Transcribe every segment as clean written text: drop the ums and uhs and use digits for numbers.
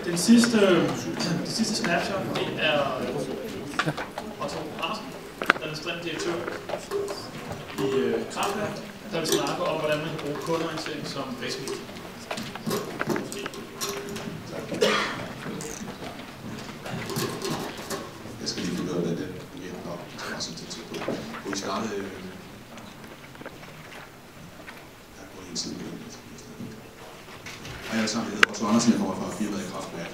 Det sidste snapshot, det er Otto Andersen, administrerende direktør i Kraftværk, der vil snakke om, hvordan man kan bruge kundeorientering som vækstmiddel. Jeg skal lige finde ud af, hvad det igen nok er så tæt på. Hvor vi startede... Der går en side på den. Hej alle sammen, jeg hedder Otto Andersen, jeg kommer fra firmaet i Kraftværk.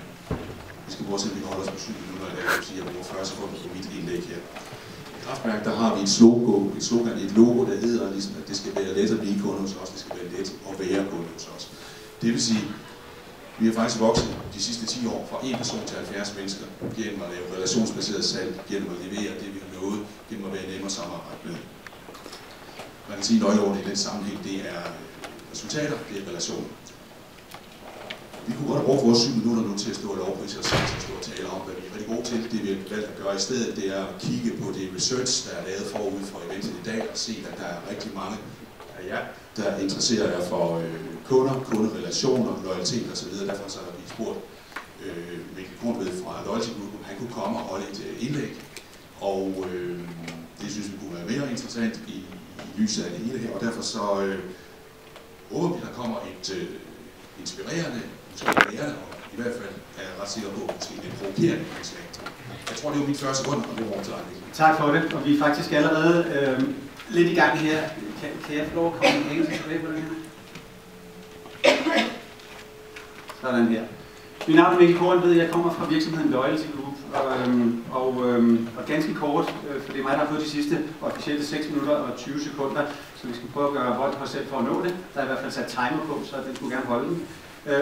Vi skal prøve at se, om vi kan holde os på 7 minutter i dag, så jeg bruger 40 sekunder på mit indlæg her. I Kraftværk, der har vi et logo, der hedder, ligesom, at det skal være let at blive kunde hos os, det skal være let at være kunde hos os. Det vil sige, vi har faktisk vokset de sidste 10 år fra 1 person til 70 mennesker gennem at lave relationsbaseret salg, gennem at levere det, vi har lovet, gennem at være nemmere at samarbejde med. Man kan sige, at nøgleordene i den sammenhæng, det er resultater, det er relationer. Vi kunne godt have brugt vores 7 minutter nu til at stå og lovprise og stå og tale om, hvad vi er rigtig gode til. Det vi har valgt at gøre i stedet, det er at kigge på det research, der er lavet forud for eventet i dag, og se, at der er rigtig mange af jer, der interesserer jer for kunder, kunderelationer, loyalitet osv. Derfor så har vi spurgt Mikkel Kornved fra Loyalty Group, om han kunne komme og holde et indlæg. Og det synes vi kunne være mere interessant i lyset af det hele her, og derfor så håber vi, der kommer et inspirerende, måske lærende, og i hvert fald er jeg ret sikker på, måske lidt provokerende indslag. Jeg tror, det var mit 40 sekunder, og det var til dig. Tak for det, og vi er faktisk allerede lidt i gang her. Kan jeg få lov at komme en engelsk tilbage på den her? Sådan her. Mit navn er Mikkel Kornved, jeg kommer fra virksomheden Loyalty Group, og ganske kort, for det er mig, der har fået de sidste officielle 6 minutter og 20 sekunder, så vi skal prøve at gøre vold på os selv for at nå det. Der er i hvert fald sat timer på, så den skulle gerne holde den.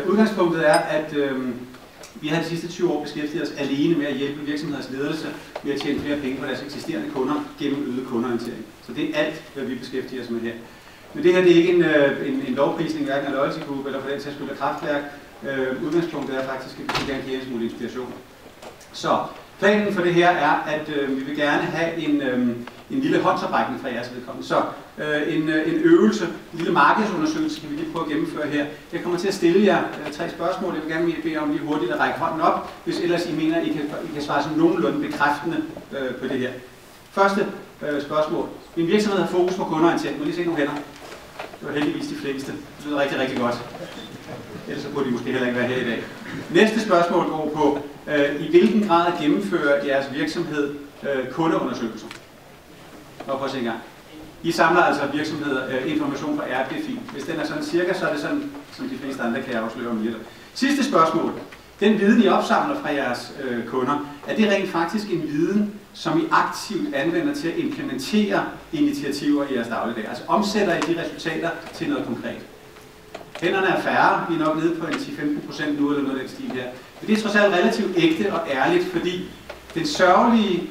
Udgangspunktet er, at vi har de sidste 20 år beskæftiget os alene med at hjælpe virksomheders ledelse med at tjene flere penge på deres eksisterende kunder gennem øget kundeorientering. Så det er alt, hvad vi beskæftiger os med her. Men det her det er ikke en lovprisning, hverken af Loyalty Group eller for den sags skyld af Kraftværk. Udgangspunktet er faktisk, at vi vil gerne give jer en smule inspiration. Så planen for det her er, at vi vil gerne have en lille håndsoprækning fra jeres vedkommende. Så en øvelse, en lille markedsundersøgelse kan vi lige prøve at gennemføre her. Jeg kommer til at stille jer 3 spørgsmål. Jeg vil gerne bede om lige hurtigt at række hånden op, hvis ellers I mener, at I kan svare sådan nogenlunde bekræftende på det her. Første spørgsmål. Min virksomhed har fokus på kundeorientering. Må lige se nogle hænder? Det var heldigvis de fleste. Det lyder rigtig, rigtig godt. Ellers så burde de måske heller ikke være her i dag. Næste spørgsmål går på, i hvilken grad gennemfører jeres virksomhed kundeundersøgelser? Prøv at se en gang. I samler altså virksomheder information fra jer, det er fint. Hvis den er sådan cirka, så er det sådan, som de fleste andre kan jeg afsløre om lidt. Sidste spørgsmål. Den viden, I opsamler fra jeres kunder, er det rent faktisk en viden, som I aktivt anvender til at implementere initiativer i jeres dagligdag? Altså omsætter I de resultater til noget konkret? Hænderne er færre, vi er nok nede på en 10-15% nu eller noget af den stil her. Men det er trods alt relativt ægte og ærligt, fordi den sørgelige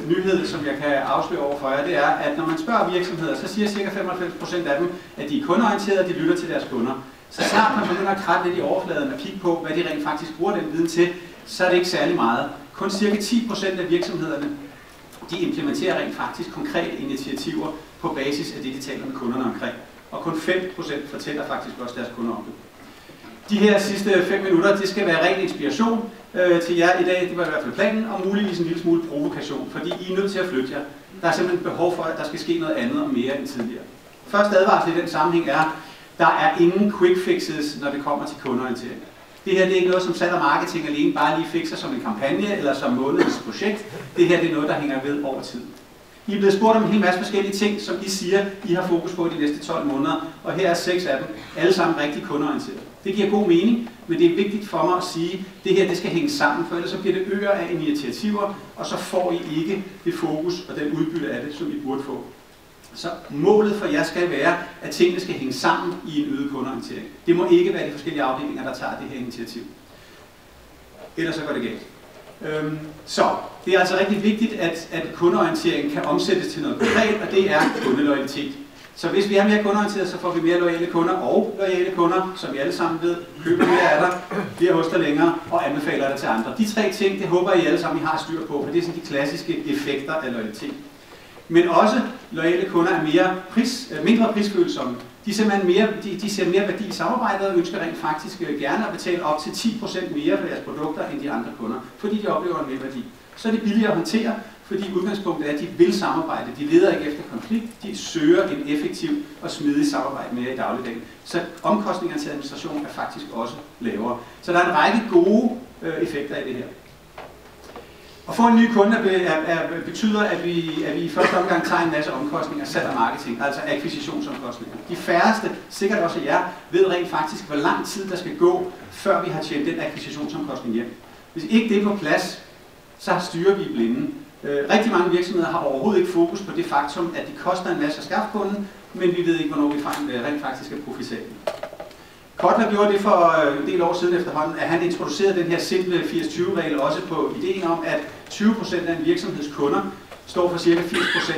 nyhed, som jeg kan afsløre over for jer, det er, at når man spørger virksomheder, så siger ca. 95% af dem, at de er kundeorienterede, og de lytter til deres kunder. Så snart man begynder at kratte lidt i overfladen og kigge på, hvad de rent faktisk bruger den viden til, så er det ikke særlig meget. Kun ca. 10% af virksomhederne, de implementerer rent faktisk konkrete initiativer på basis af det, de taler med kunderne omkring. Og kun 5% fortæller faktisk også deres kunder om det. De her sidste 5 minutter, det skal være ren inspiration til jer i dag. Det var i hvert fald planen, og muligvis en lille smule provokation, fordi I er nødt til at flytte jer. Der er simpelthen behov for, at der skal ske noget andet og mere end tidligere. Første advarsel i den sammenhæng er, der er ingen quick fixes, når det kommer til kundeorientering. Det her det er ikke noget, som salg og marketing alene bare lige fikser som en kampagne eller som månedens projekt. Det her det er noget, der hænger ved over tid. I er blevet spurgt om en hel masse forskellige ting, som I siger, I har fokus på de næste 12 måneder, og her er 6 af dem, alle sammen rigtig kundeorienteret. Det giver god mening, men det er vigtigt for mig at sige, at det her det skal hænge sammen, for ellers så bliver det øer af initiativer, og så får I ikke det fokus og den udbytte af det, som I burde få. Så målet for jer skal være, at tingene skal hænge sammen i en øget kundeorientering. Det må ikke være de forskellige afdelinger, der tager det her initiativ. Ellers så går det galt. Så det er altså rigtig vigtigt, at kundeorientering kan omsættes til noget konkret, og det er kundeloyalitet. Så hvis vi er mere kundeorienteret, så får vi mere loyale kunder, og loyale kunder, som vi alle sammen ved, køber mere af dig, bliver hos dig længere og anbefaler det til andre. De 3 ting, det håber I alle sammen, I har styr på, for det er sådan de klassiske effekter af loyalitet. Men også loyale kunder er mindre prisfølsomme. De ser mere værdi i samarbejdet og ønsker rent faktisk gerne at betale op til 10% mere for deres produkter end de andre kunder, fordi de oplever en mere værdi. Så er det billigere at håndtere, fordi udgangspunktet er, at de vil samarbejde. De leder ikke efter konflikt, de søger en effektiv og smidig samarbejde mere i dagligdagen. Så omkostningerne til administration er faktisk også lavere. Så der er en række gode effekter i det her. At få en ny kunde betyder, at vi i første omgang tager en masse omkostninger, salg og marketing, altså akquisitionsomkostninger. De færreste, sikkert også jer, ved rent faktisk, hvor lang tid der skal gå, før vi har tjent den akquisitionsomkostning hjem. Hvis ikke det er på plads, så styrer vi i blinde. Rigtig mange virksomheder har overhovedet ikke fokus på det faktum, at det koster en masse at skaffe kunden, men vi ved ikke, hvornår vi rent faktisk er profitable. Kotler gjorde det for en del år siden efterhånden, at han introducerede den her simple 80-20-regel også på ideen om, at 20% af en virksomheds kunder står for ca. 80%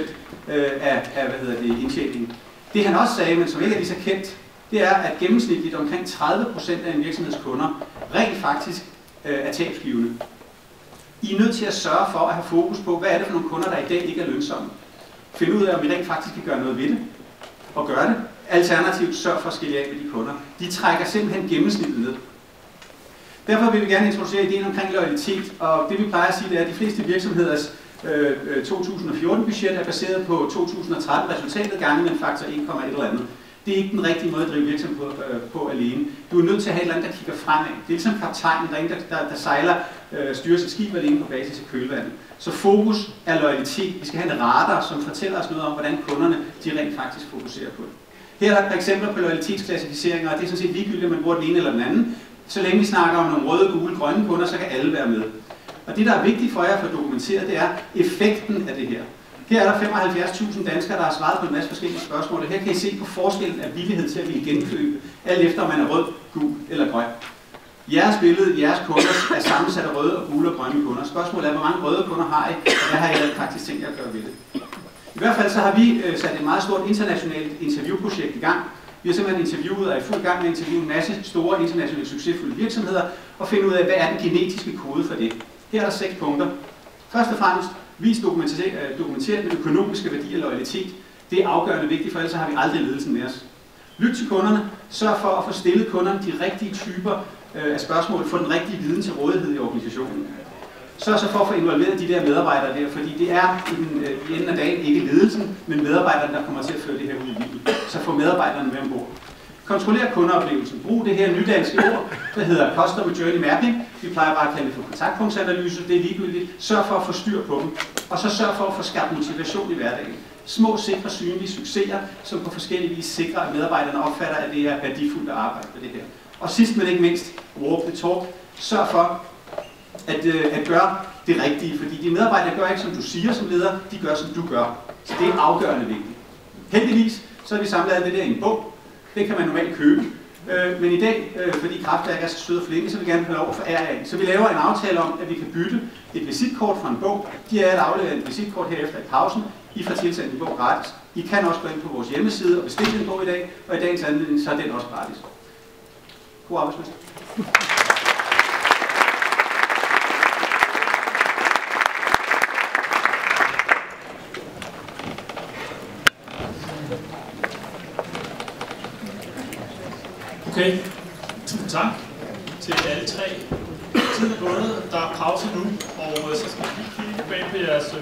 af indtjeningen. Det han også sagde, men som ikke er lige så kendt, det er, at gennemsnitligt omkring 30% af en virksomheds kunder rent faktisk er tabsgivende. I er nødt til at sørge for at have fokus på, hvad er det for nogle kunder, der i dag ikke er lønsomme. Finde ud af, om vi rent faktisk kan gøre noget ved det, og gøre det. Alternativt sørg for at skille af med de kunder. De trækker simpelthen gennemsnittet ned. Derfor vil vi gerne introducere ideen omkring loyalitet, og det vi plejer at sige, det er, at de fleste virksomheders 2014-budget er baseret på 2013 resultatet gange med en faktor 1,1 eller andet. Det er ikke den rigtige måde at drive virksomhed på alene. Du er nødt til at have et eller andet, der kigger fremad. Det er ligesom kaptajnen, der sejler, styrer sit skib alene på basis af kølvandet. Så fokus er loyalitet. Vi skal have en radar, som fortæller os noget om, hvordan kunderne de rent faktisk fokuserer på det. Her er der eksempler på loyalitetsklassificeringer, og det er sådan set ligegyldigt, om man bruger den ene eller den anden. Så længe vi snakker om nogle røde, gule, grønne kunder, så kan alle være med. Og det, der er vigtigt for jer at få dokumenteret, det er effekten af det her. Her er der 75.000 danskere, der har svaret på en masse forskellige spørgsmål. Her kan I se på forskellen af villighed til at ville genkøbe, alt efter om man er rød, gul eller grøn. Jeres billede, jeres kunder er sammensat af røde og gule og grønne kunder. Spørgsmålet er, hvor mange røde kunder har I, og hvad har I faktisk tænkt jer at gøre ved det? I hvert fald så har vi sat et meget stort internationalt interviewprojekt i gang. Vi har simpelthen interviewet og er i fuld gang med at interviewe en masse store internationale succesfulde virksomheder og finde ud af, hvad er den genetiske kode for det. Her er der 6 punkter. Først og fremmest, vis dokumenteret den økonomiske værdi og loyalitet. Det er afgørende vigtigt, for ellers har vi aldrig ledelsen med os. Lyt til kunderne. Sørg for at få stillet kunderne de rigtige typer af spørgsmål, få den rigtige viden til rådighed i organisationen. Sørg så for at få involveret de der medarbejdere der, fordi det er i enden af dagen ikke ledelsen, men medarbejderne, der kommer til at føre det her ud i livet. Så få medarbejderne med ombord. Kontroller kundeoplevelsen. Brug det her nydanske ord, der hedder Customer Journey Mapping. Vi plejer bare at kalde det for kontaktpunktsanalyse. Det er ligegyldigt. Sørg for at få styr på dem. Og så sørg for at få skabt motivation i hverdagen. Små, sikre, synlige succeser, som på forskellige vis sikrer, at medarbejderne opfatter, at det er værdifuldt at arbejde med det her. Og sidst men ikke mindst, walk the talk. Sørg for at gøre det rigtige, fordi de medarbejdere gør ikke som du siger som leder, de gør som du gør. Så det er afgørende vigtigt. Heldigvis så har vi samlet alt det der i en bog. Det kan man normalt købe. Men i dag, fordi Kraftværk er så søde og flinke, så vil vi gerne have lov for RA. Så vi laver en aftale om, at vi kan bytte et visitkort fra en bog. De er at aflevere et visitkort herefter i pausen. I får tilsendt en bog gratis. I kan også gå ind på vores hjemmeside og bestille en bog i dag, og i dagens anledning så er den også gratis. God arbejdsmester. Okay, tusind tak til alle tre. Tiden er gået, der er pause nu, og så skal vi lige kigge bag på jeres